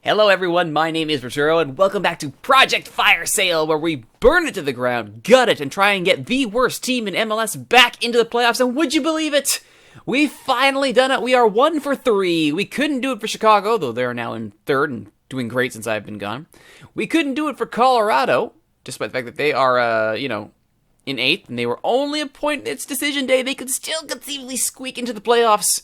Hello everyone, my name is Rituro, and welcome back to Project Fire Sale, where we burn it to the ground, gut it, and try and get the worst team in MLS back into the playoffs, and would you believe it? We've finally done it. We are 1 for 3. We couldn't do it for Chicago, though they're now in third and doing great since I've been gone. We couldn't do it for Colorado, despite the fact that they are, in 8th, and they were only a point in its decision day. They could still conceivably squeak into the playoffs.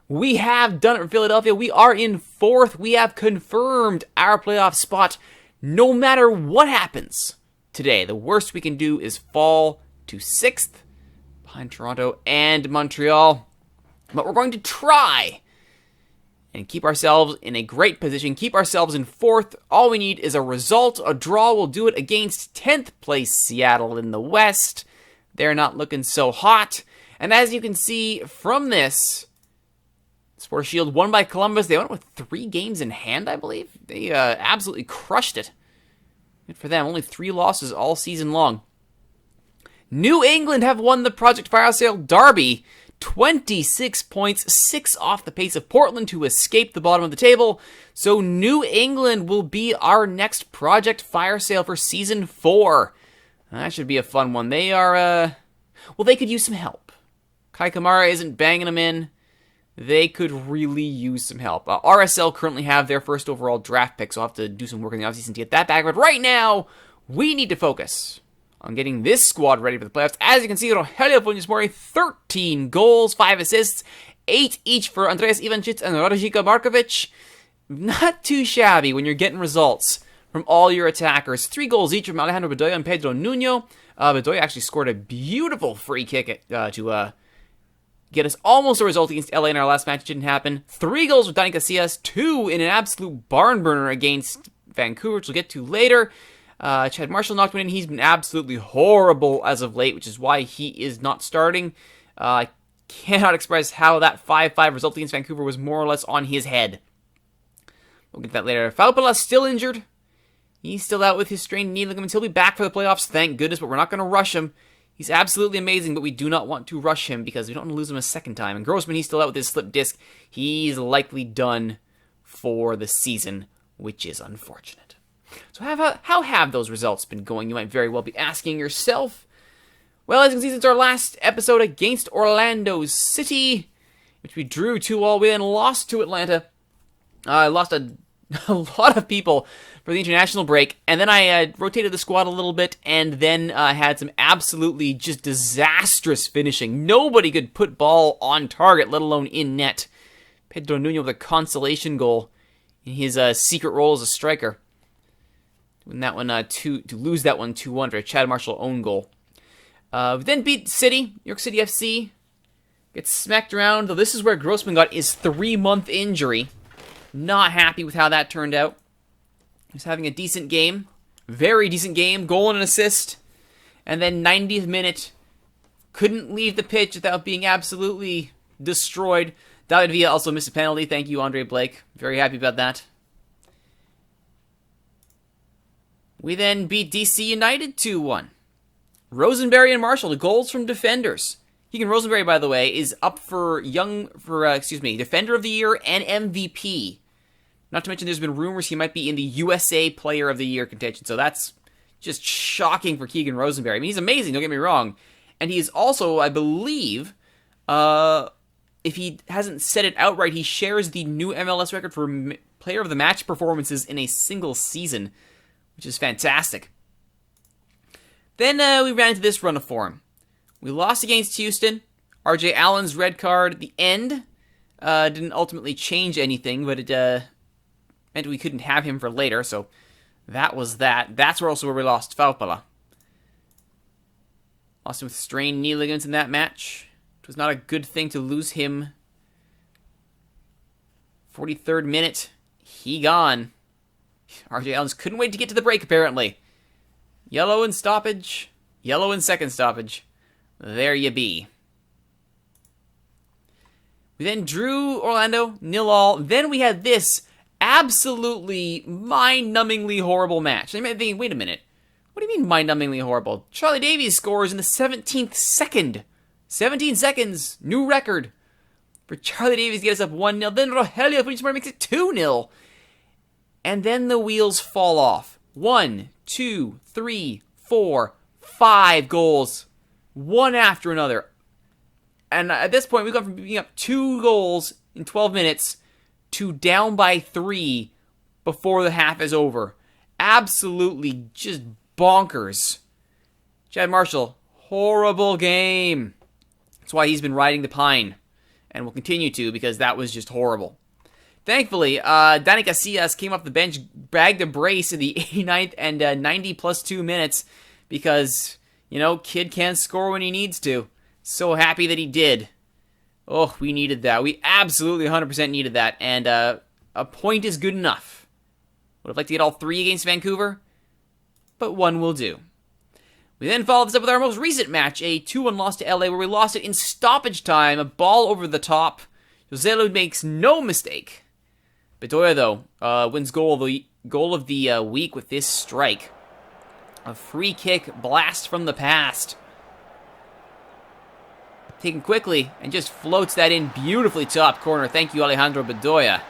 We have done it for Philadelphia. We are in 4th. We have confirmed our playoff spot no matter what happens today. The worst we can do is fall to 6th behind Toronto and Montreal. But we're going to try and keep ourselves in a great position, keep ourselves in 4th. All we need is a result. A draw will do it against 10th place Seattle in the West. They're not looking so hot. And as you can see from this, Sports Shield won by Columbus. They went with 3 games in hand, I believe. They absolutely crushed it. Good for them. Only 3 losses all season long. New England have won the Project Fire Sale Derby. 26 points, 6 off the pace of Portland to escape the bottom of the table. So New England will be our next Project Fire Sale for Season 4. That should be a fun one. They are, they could use some help. Kai Kamara isn't banging them in. They could really use some help. RSL currently have their first overall draft pick, so I'll have to do some work in the offseason to get that back. But right now, we need to focus on getting this squad ready for the playoffs. As you can see, Rogelio Funes-Mori, 13 goals, 5 assists, 8 each for Andreas Ivancic and Radojika Markovic. Not too shabby when you're getting results from all your attackers. 3 goals each from Alejandro Bedoya and Pedro Nuno. Bedoya actually scored a beautiful free kick to get us almost a result against LA in our last match. It didn't happen. 3 goals with Dani Casillas, 2 in an absolute barn burner against Vancouver, which we'll get to later. Chad Marshall knocked one in. He's been absolutely horrible as of late, which is why he is not starting. I cannot express how that 5-5 result against Vancouver was more or less on his head. We'll get to that later. Falpala still injured. He's still out with his strained knee ligaments. He'll be back for the playoffs, thank goodness, but we're not going to rush him. He's absolutely amazing, but we do not want to rush him because we don't want to lose him a second time. And Grossman, he's still out with his slipped disc. He's likely done for the season, which is unfortunate. So how have those results been going? You might very well be asking yourself. Well, as you can see, since our last episode against Orlando City, which we drew 2-2, we then lost to Atlanta. I lost a lot of people for the international break, and then I rotated the squad a little bit, and then had some absolutely just disastrous finishing. Nobody could put ball on target, let alone in net. Pedro Nuno with a consolation goal in his secret role as a striker. Win that one to lose that one 2-1 for a Chad Marshall own goal. We then beat City, New York City FC. Gets smacked around, though this is where Grossman got his 3-month injury. Not happy with how that turned out. He was having a decent game. Very decent game. Goal and an assist. And then 90th minute. Couldn't leave the pitch without being absolutely destroyed. David Villa also missed a penalty. Thank you, Andre Blake. Very happy about that. We then beat DC United 2-1. Rosenberry and Marshall, the goals from defenders. Keegan Rosenberry, by the way, is up for Defender of the Year and MVP. Not to mention there's been rumors he might be in the USA Player of the Year contention. So that's just shocking for Keegan Rosenberry. I mean, he's amazing, don't get me wrong. And he is also, I believe, if he hasn't said it outright, he shares the new MLS record for Player of the Match performances in a single season, which is fantastic. Then we ran into this run of form. We lost against Houston. RJ Allen's red card at the end didn't ultimately change anything, but it meant we couldn't have him for later, so that was that. That's also where we lost Falpala. Lost him with strained knee ligaments in that match. It was not a good thing to lose him. 43rd minute, he gone. RJ Allen's couldn't wait to get to the break, apparently. Yellow in stoppage. Yellow in second stoppage. There you be. We then drew Orlando 0-0. Then we had this absolutely mind-numbingly horrible match. I'm thinking, wait a minute. What do you mean mind-numbingly horrible? Charlie Davies scores in the 17th second. 17 seconds. New record. For Charlie Davies to get us up 1-0. Then Rogelio Funes-Mori makes it 2-0. and then the wheels fall off. 1, 2, 3, 4, 5 goals, one after another. And at this point, we've gone from being up 2 goals in 12 minutes to down by 3 before the half is over. Absolutely just bonkers. Chad Marshall, horrible game. That's why he's been riding the pine, and will continue to, because that was just horrible. Thankfully, Dani Casillas came off the bench, bagged a brace in the 89th and 90 plus 2 minutes, because, you know, kid can't score when he needs to. So happy that he did. Oh, we needed that. We absolutely 100% needed that, and a point is good enough. Would have liked to get all 3 against Vancouver, but 1 will do. We then followed this up with our most recent match, a 2-1 loss to LA, where we lost it in stoppage time, a ball over the top. Joselu makes no mistake. Bedoya, though, wins goal of the week with this strike. A free kick blast from the past. Taken quickly, and just floats that in beautifully top corner. Thank you, Alejandro Bedoya.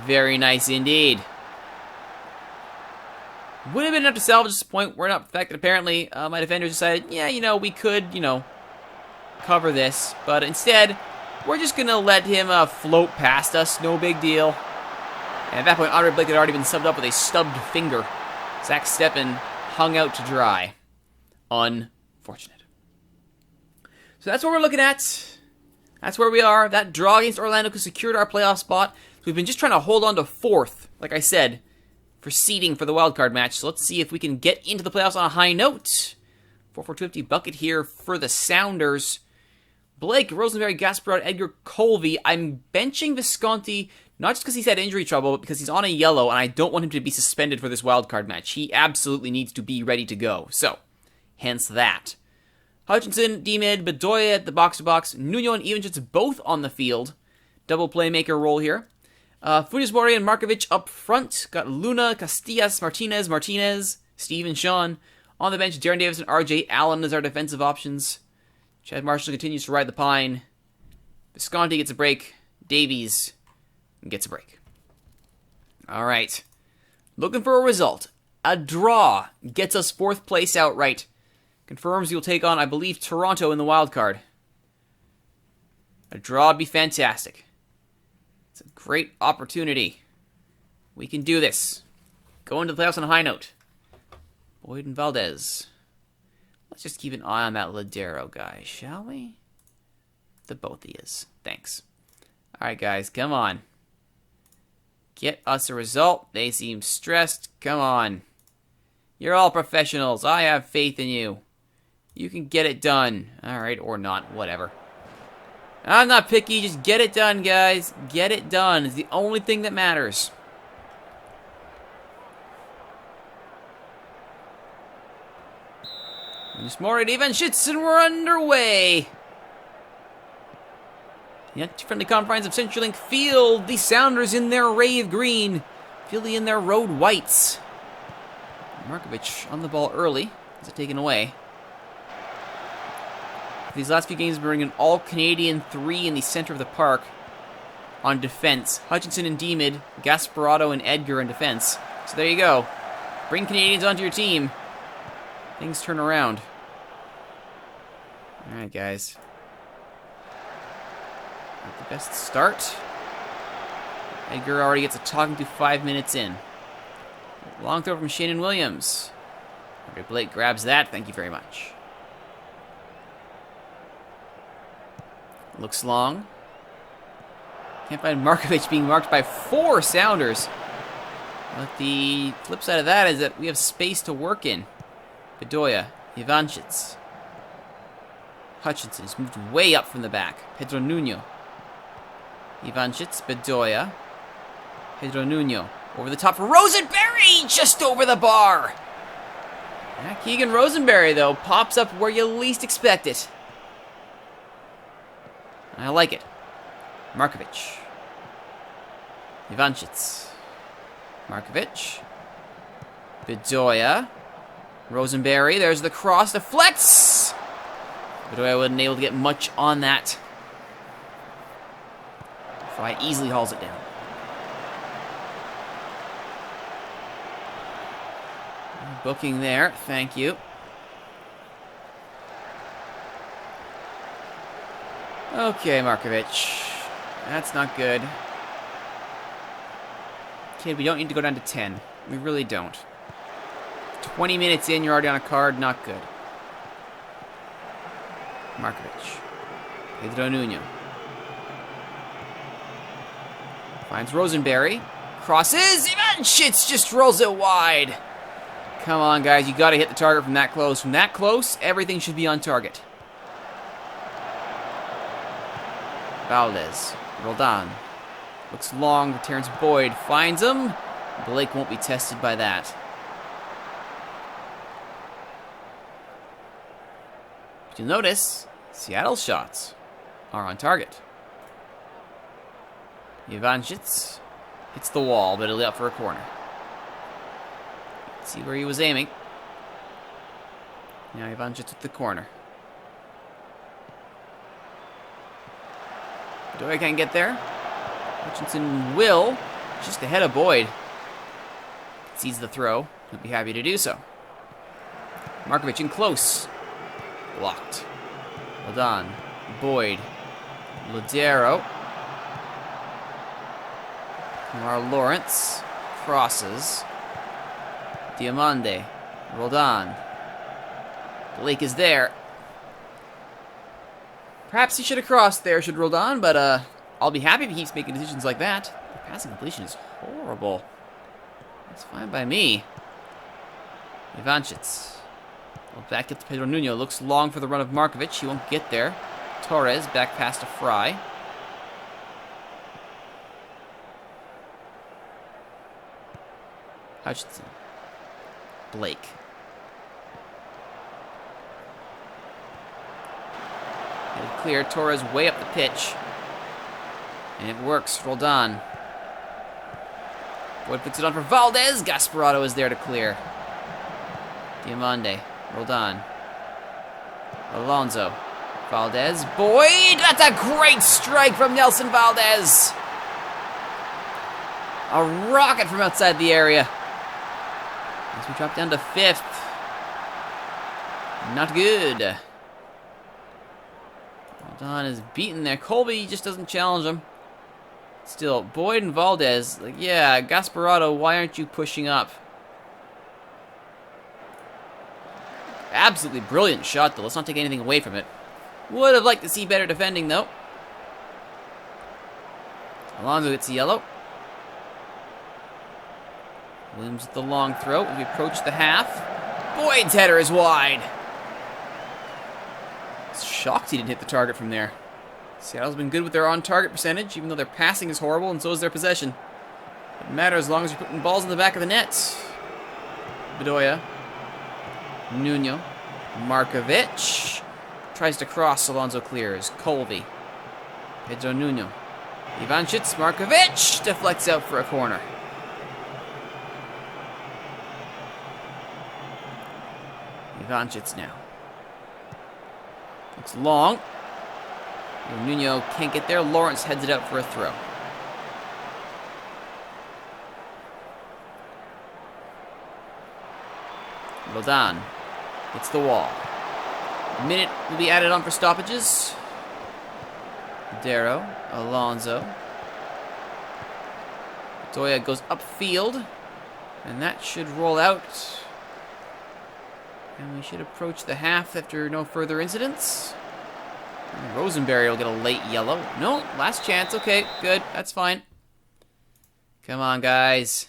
Very nice indeed. Would have been enough to salvage this point, were not the fact that apparently my defenders decided, yeah, you know, we could, you know, cover this. But instead, we're just going to let him float past us. No big deal. And at that point, Andre Blake had already been subbed up with a stubbed finger. Zach Steppen hung out to dry. Unfortunate. So that's what we're looking at. That's where we are. That draw against Orlando could secured our playoff spot. So we've been just trying to hold on to 4th, like I said, for seeding for the wildcard match. So let's see if we can get into the playoffs on a high note. 4-4-2-50 bucket here for the Sounders. Blake, Rosenberry, Gasparot, Edgar, Colby. I'm benching Visconti, not just because he's had injury trouble, but because he's on a yellow, and I don't want him to be suspended for this wildcard match. He absolutely needs to be ready to go. So, hence that. Hutchinson, D-Mid, Bedoya at the box-to-box. Nuno and Ivanchitz both on the field. Double playmaker role here. Funes Mori and Markovic up front. Got Luna, Castillas, Martinez, Steve and Sean. On the bench, Darren Davis and RJ Allen as our defensive options. Chad Marshall continues to ride the pine. Visconti gets a break. Davies gets a break. All right. Looking for a result. A draw gets us 4th place outright. Confirms you'll take on, I believe, Toronto in the wild card. A draw would be fantastic. It's a great opportunity. We can do this. Go into the playoffs on a high note. Boyd and Valdez. Let's just keep an eye on that Ladero guy, shall we? The both he is. Thanks. Alright, guys, come on. Get us a result. They seem stressed. Come on. You're all professionals. I have faith in you. You can get it done. Alright, or not. Whatever. I'm not picky. Just get it done, guys. Get it done. It's the only thing that matters. Just more at Ivanchitz, and we're underway. Yet, friendly confines of CenturyLink Field. The Sounders in their rave green. Philly in their road whites. Markovic on the ball early. Is it taken away? These last few games bring an all-Canadian 3 in the center of the park on defense. Hutchinson and D-Mid, Gasparotto and Edgar in defense. So there you go. Bring Canadians onto your team. Things turn around. Alright, guys. Not the best start. Edgar already gets a talking to 5 minutes in. Long throw from Shannon Williams. Andre Blake grabs that. Thank you very much. Looks long. Can't find Markovic being marked by 4 Sounders. But the flip side of that is that we have space to work in. Bedoya, Ivanchitz. Hutchinson has moved way up from the back. Pedro Nuno. Ivanchitz, Bedoya. Pedro Nuno. Over the top for Rosenberry! Just over the bar! Yeah, Keegan Rosenberry, though, pops up where you least expect it. I like it. Markovic. Ivanchitz. Markovic. Bedoya. Rosenberry, there's the cross, deflects! Bedoya wasn't able to get much on that. Fry easily hauls it down. Booking there. Thank you. Okay, Markovic. That's not good. Kid, we don't need to go down to 10. We really don't. 20 minutes in, you're already on a card. Not good. Markovic. Pedro Nuno. Finds Rosenberry. Crosses. Ivanchits just rolls it wide. Come on, guys. You got to hit the target from that close. From that close, everything should be on target. Valdez. Roldan. Looks long for Terrence Boyd. Finds him. Blake won't be tested by that. But you'll notice, Seattle's shots are on target. Ivanchits hits the wall, but it'll be up for a corner. Let's see where he was aiming. Now Ivanchits with the corner. Doyle can't get there. Hutchinson will. Just ahead of Boyd. Sees the throw. He'll be happy to do so. Markovic in close. Blocked. Ladon. Boyd. Ladero. Kamar Lawrence. Crosses. Diamande. Roldan. Blake is there. Perhaps he should have crossed there, should Roldan, but I'll be happy if he keeps making decisions like that. The passing completion is horrible. That's fine by me. Ivanchits. Well, back up to Pedro Nuno. Looks long for the run of Markovic. He won't get there. Torres back past to Fry. Hutchinson. Blake. Headed clear. Torres way up the pitch. And it works. Roldan. Boyd puts it on for Valdez. Gasparotto is there to clear. Diamande. Roldan. Alonso. Valdez. Boyd! That's a great strike from Nelson Valdez. A rocket from outside the area. As we drop down to 5th. Not good. Roldan is beaten there. Colby just doesn't challenge him. Still, Boyd and Valdez, like, yeah, Gasparotto, why aren't you pushing up? Absolutely brilliant shot, though. Let's not take anything away from it. Would have liked to see better defending, though. Alonso gets a yellow. Williams with the long throw as we approach the half. Boyd's header is wide. Shocked he didn't hit the target from there. Seattle's been good with their on-target percentage, even though their passing is horrible, and so is their possession. Doesn't matter as long as you're putting balls in the back of the net. Bedoya. Nuno. Markovic. Tries to cross, Alonso clears. Colby. Pedro Nuno. Ivanchits. Markovic. Deflects out for a corner. Ivanchits now. Looks long. Nuno can't get there. Lawrence heads it out for a throw. Roldan hits the wall. A minute will be added on for stoppages. Darrow, Alonso. Doya goes upfield. And that should roll out. And we should approach the half after no further incidents. And Rosenberry will get a late yellow. No, last chance. Okay, good. That's fine. Come on, guys.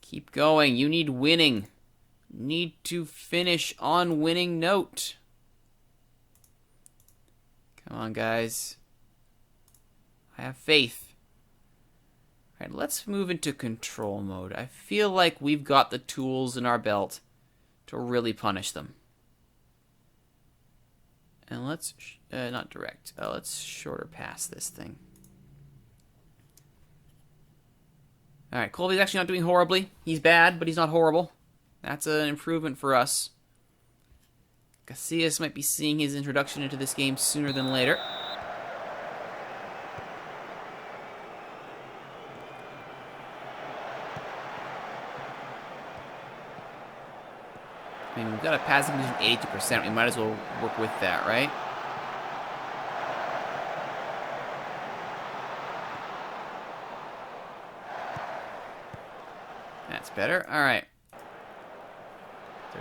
Keep going. You need winning. Need to finish on winning note. Come on, guys. I have faith. All right, let's move into control mode. I feel like we've got the tools in our belt to really punish them. And let's, not direct, let's shorter pass this thing. Alright, Colby's actually not doing horribly. He's bad, but he's not horrible. That's an improvement for us. Casillas might be seeing his introduction into this game sooner than later. I mean, we've got a passing position 82%. We might as well work with that, right? That's better. All right.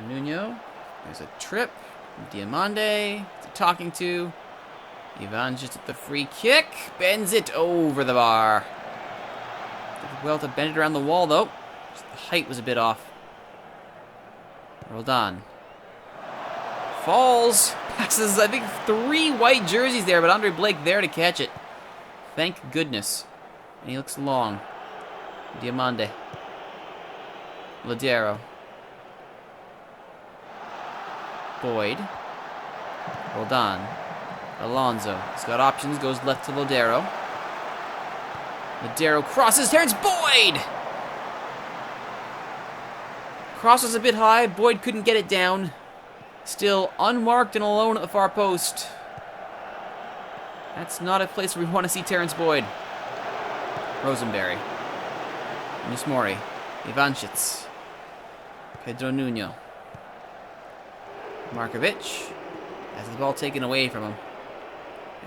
Nuno. There's a trip. Diamande. Talking to. Ivan just at the free kick. Bends it over the bar. Did well to bend it around the wall, though. Just the height was a bit off. Roldan. Falls. Passes, I think, 3 white jerseys there, but Andre Blake there to catch it. Thank goodness. And he looks long. Diamande. Ladero. Boyd. Roldan. Alonso. He's got options. Goes left to Ladero. Ladero crosses. Terrence Boyd! Cross was a bit high. Boyd couldn't get it down. Still unmarked and alone at the far post. That's not a place where we want to see Terrence Boyd. Rosenberry. Musmori. Ivanchitz. Pedro Nuno. Markovic has the ball taken away from him.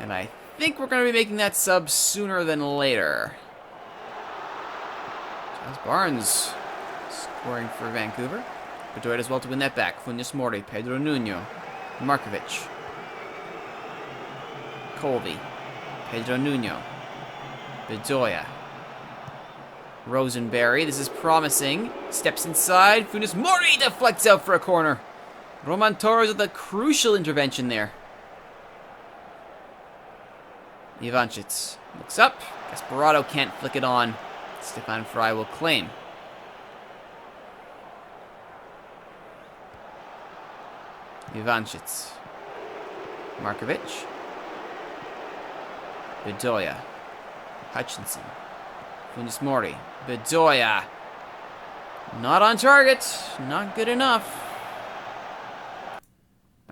And I think we're going to be making that sub sooner than later. Charles Barnes scoring for Vancouver. Bedoya does well to win that back. Funes Mori, Pedro Nuno, Markovic. Colby, Pedro Nuno, Bedoya. Rosenberry, this is promising. Steps inside. Funes Mori deflects out for a corner. Roman Torres with a crucial intervention there. Ivanchitz looks up. Gasparotto can't flick it on. Stefan Fry will claim. Ivanchitz. Markovic. Bedoya. Hutchinson. Funes Mori. Bedoya. Not on target. Not good enough.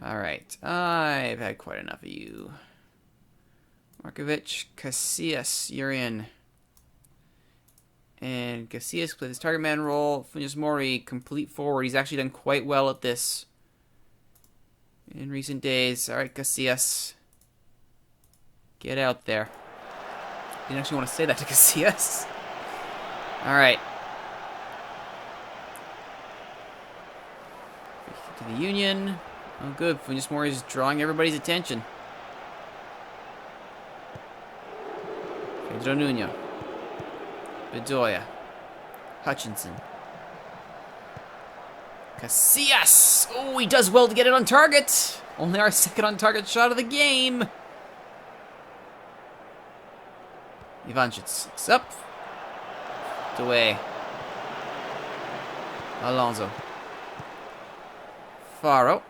Alright. I've had quite enough of you. Markovic. Casillas. You're in. And Casillas plays his target man role. Funes Mori, complete forward. He's actually done quite well at this in recent days. Alright, Casillas. Get out there. Didn't actually want to say that to Casillas. Alright. To the Union. Oh, good. Funes Mori is drawing everybody's attention. Pedro Nuno. Bedoya. Hutchinson. Casillas! Oh, he does well to get it on target. Only our second on target shot of the game. Ivanchitz. It's up. Away. Alonso. Faro.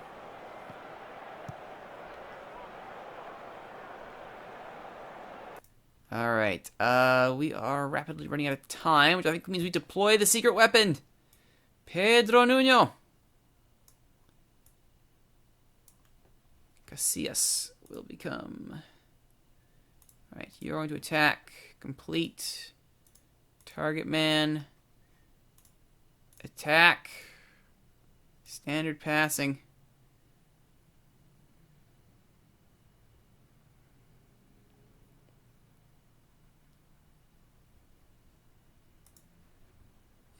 Alright, we are rapidly running out of time, which I think means we deploy the secret weapon. Pedro Nuno. Casillas will become... Alright, you're going to attack. Complete. Target man. Attack. Standard passing.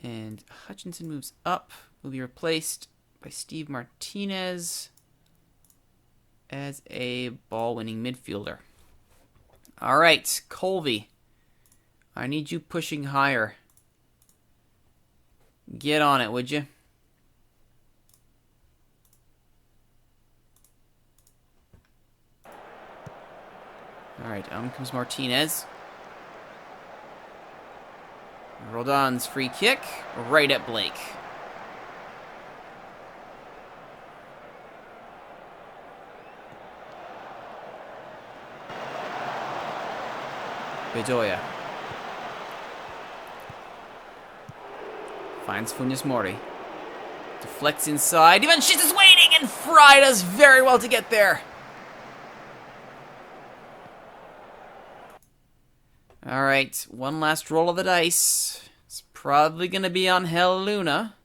And Hutchinson moves up. Will be replaced by Steve Martinez as a ball-winning midfielder. All right, Colby. I need you pushing higher. Get on it, would you? All right, comes Martinez. Roldan's free kick, right at Blake. Bedoya. Finds Funes Mori. Deflects inside. Ivanchitz is waiting, and Fry does very well to get there. Alright, one last roll of the dice. It's probably going to be on Hell Luna.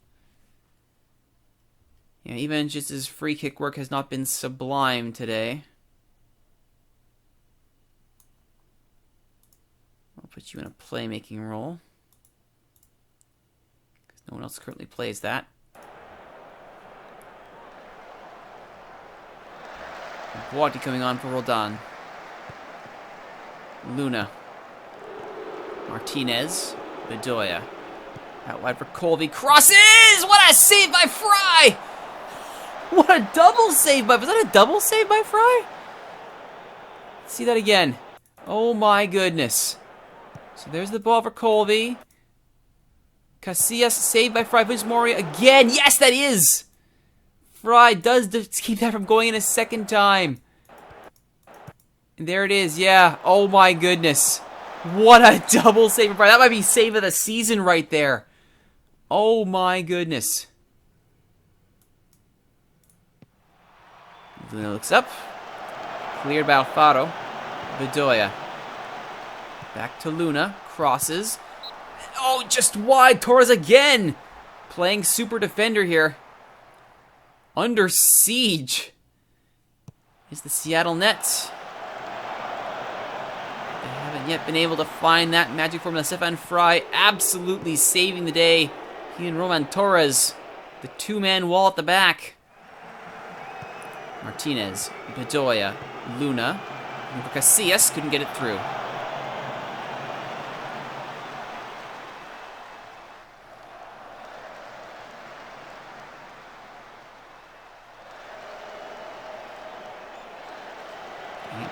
Yeah, even just his free kick work has not been sublime today. I'll put you in a playmaking role, because no one else currently plays that. Guati coming on for Roldan. Luna. Martinez. Bedoya. Out wide for Colby. Crosses! What a save by Fry! What a double save by... Was that a double save by Fry? Let's see that again. Oh my goodness. So there's the ball for Colby. Casillas saved by Fry. Puts Mori again. Yes, that is! Fry does keep that from going in a second time. And there it is, yeah. Oh my goodness. What a double save for Fry. That might be save of the season right there. Oh my goodness. Luna looks up. Cleared by Alfaro. Bedoya. Back to Luna. Crosses. Oh, just wide. Torres again. Playing super defender here. Under siege is the Seattle Nets. They haven't yet been able to find that magic formula. Sylvain Fry absolutely saving the day. He and Roman Torres, the two-man wall at the back. Martinez, Bedoya, Luna. Casillas couldn't get it through.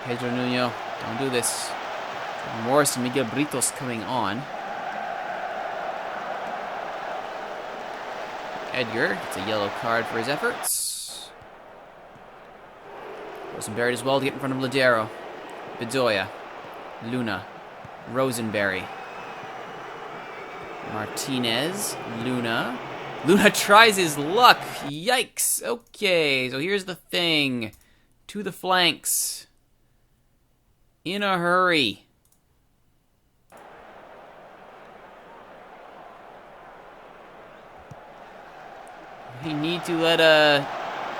Pedro Nuno, don't do this. Morris and Miguel Britos coming on. Edgar gets a yellow card for his efforts. Rosenberry as well to get in front of Ladero. Bedoya. Luna. Rosenberry. Martinez. Luna. Luna tries his luck. Yikes. Okay, so here's the thing. To the flanks. In a hurry. We need to let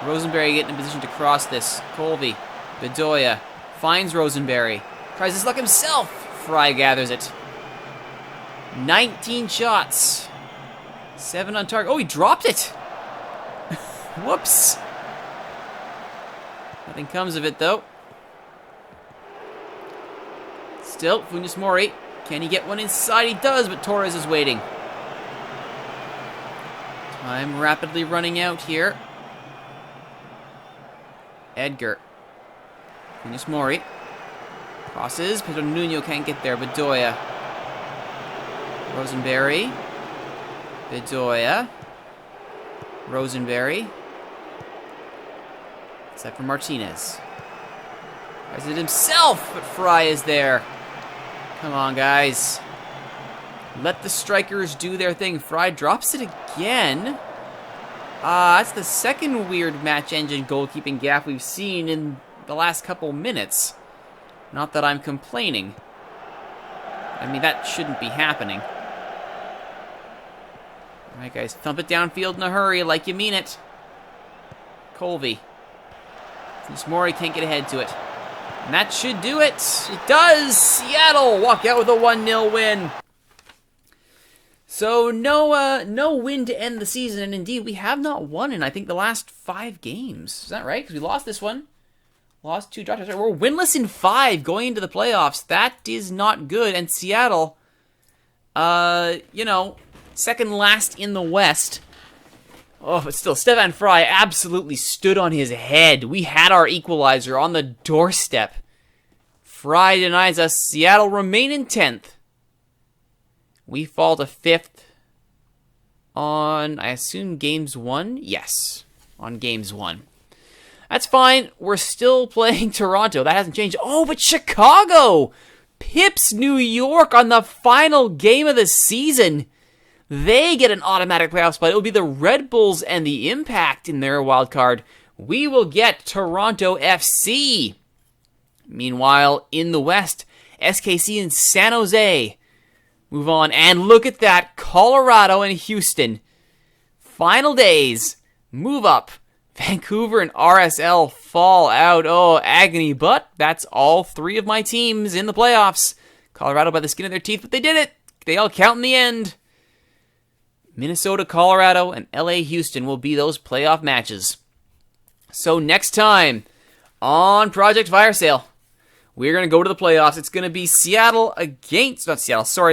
Rosenberry get in a position to cross this. Colby. Bedoya. Finds Rosenberry. Tries his luck himself. Fry gathers it. 19 shots. 7 on target. Oh, he dropped it. Whoops. Nothing comes of it, though. Still, Funes Mori. Can he get one inside? He does, but Torres is waiting. Time rapidly running out here. Edgar. Funes Mori. Crosses. Pedro Nuno can't get there. Bedoya. Rosenberry. Bedoya. Rosenberry. Except for Martinez. Tries it himself, but Fry is there. Come on, guys. Let the strikers do their thing. Fry drops it again. That's the second weird match engine goalkeeping gap we've seen in the last couple minutes. Not that I'm complaining. I mean, that shouldn't be happening. Alright, guys. Thump it downfield in a hurry like you mean it. Colby. Since Mori can't get ahead to it. And that should do it. It does. Seattle walk out with a 1-0 win. So no win to end the season, and indeed we have not won in I think the last 5 games. Is that right? Because we lost this one, lost 2 draws. We're winless in 5 going into the playoffs. That is not good. And Seattle, second last in the West. Oh, but still, Sylvain Fry absolutely stood on his head. We had our equalizer on the doorstep. Fry denies us. Seattle remain in 10th. We fall to 5th on, I assume, Games 1? Yes, on Games 1. That's fine. We're still playing Toronto. That hasn't changed. Oh, but Chicago pips New York on the final game of the season. They get an automatic playoff spot. It will be the Red Bulls and the Impact in their wild card. We will get Toronto FC. Meanwhile, in the West, SKC and San Jose move on. And look at that. Colorado and Houston. Final days. Move up Vancouver and RSL fall out. Oh, agony. But that's all three of my teams in the playoffs. Colorado by the skin of their teeth, but they did it. They all count in the end. Minnesota, Colorado, and LA, Houston will be those playoff matches. So next time on Project Fire Sale, we're going to go to the playoffs. It's going to be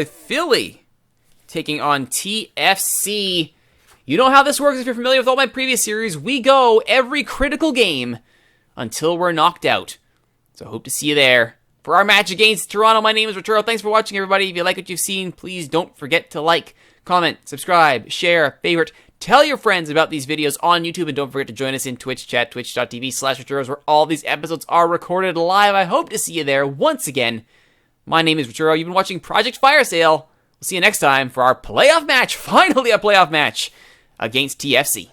Philly taking on TFC. You know how this works if you're familiar with all my previous series. We go every critical game until we're knocked out. So hope to see you there. For our match against Toronto, my name is Rituro. Thanks for watching, everybody. If you like what you've seen, please don't forget to like, comment, subscribe, share, favorite. Tell your friends about these videos on YouTube, and don't forget to join us in Twitch chat, twitch.tv/Rituros, where all these episodes are recorded live. I hope to see you there once again. My name is Rituro. You've been watching Project Fire Sale. We'll see you next time for our playoff match. Finally a playoff match against TFC.